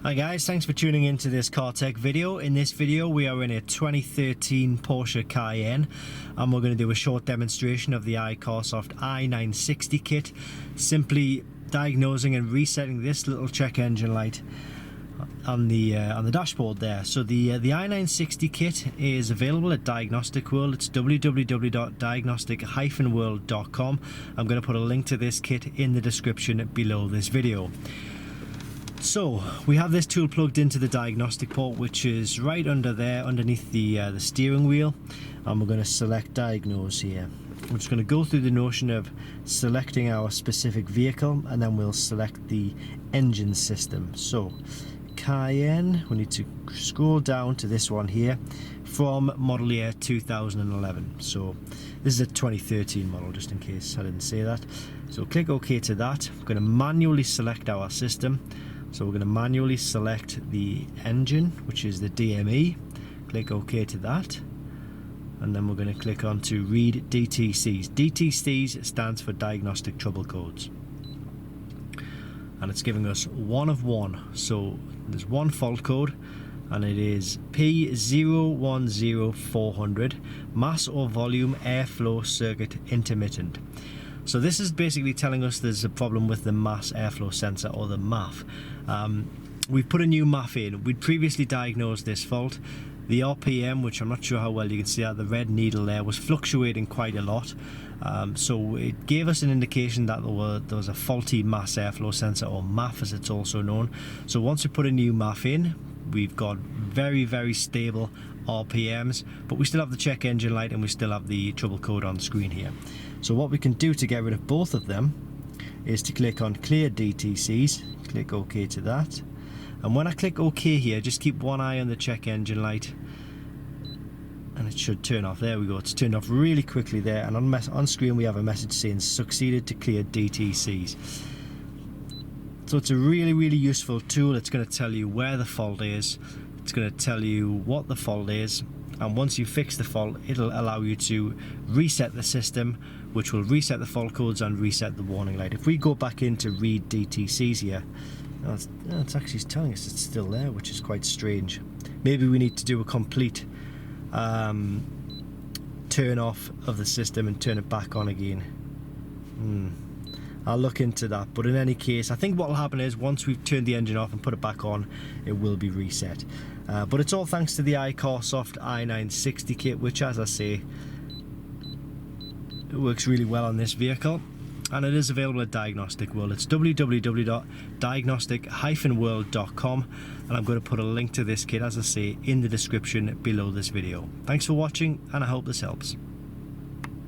Hi guys, thanks for tuning into this car tech video. In this video we are in a 2013 Porsche Cayenne and we're going to do a short demonstration of the iCarsoft i960 kit, simply diagnosing and resetting this little check engine light on the dashboard there. So the i960 kit is available at Diagnostic World. It's www.diagnostic-world.com. I'm going to put a link to this kit in the description below this video. So we have this tool plugged into the diagnostic port, which is right under there, underneath the steering wheel, and we're going to select diagnose here. We're just going to go through the notion of selecting our specific vehicle, and then we'll select the engine system. So Cayenne, we need to scroll down to this one here, from model year 2011. So this is a 2013 model, just in case I didn't say that. So click OK to that. We're going to manually select our system. So we're going to manually select the engine, which is the DME. Click OK to that. And then we're going to click on to read DTCs. DTCs stands for diagnostic trouble codes. And it's giving us one of one. So there's one fault code, and it is P010400, mass or volume airflow circuit intermittent. So this is basically telling us there's a problem with the mass airflow sensor, or the MAF. We've put a new MAF in. We'd previously diagnosed this fault. The RPM, which I'm not sure how well you can see that, the red needle there, was fluctuating quite a lot. So it gave us an indication that there was a faulty mass airflow sensor, or MAF as it's also known. So once we put a new MAF in, we've got very, very stable RPMs, but we still have the check engine light and we still have the trouble code on screen here. So what we can do to get rid of both of them is to click on clear DTCs, click OK to that, and when I click OK here, just keep one eye on the check engine light and it should turn off. There we go, it's turned off really quickly there, and on screen we have a message saying succeeded to clear DTCs. So it's a really, really useful tool. It's going to tell you where the fault is, it's going to tell you what the fault is, and once you fix the fault, it'll allow you to reset the system, which will reset the fault codes and reset the warning light. If we go back in to read DTCs here, it's actually telling us it's still there, which is quite strange. Maybe we need to do a complete turn off of the system and turn it back on again. I'll look into that, but in any case, I think what will happen is once we've turned the engine off and put it back on, it will be reset. But it's all thanks to the iCarsoft i960 kit, which, as I say, it works really well on this vehicle, and it is available at Diagnostic World. It's www.diagnostic-world.com, and I'm going to put a link to this kit, as I say, in the description below this video. Thanks for watching, and I hope this helps.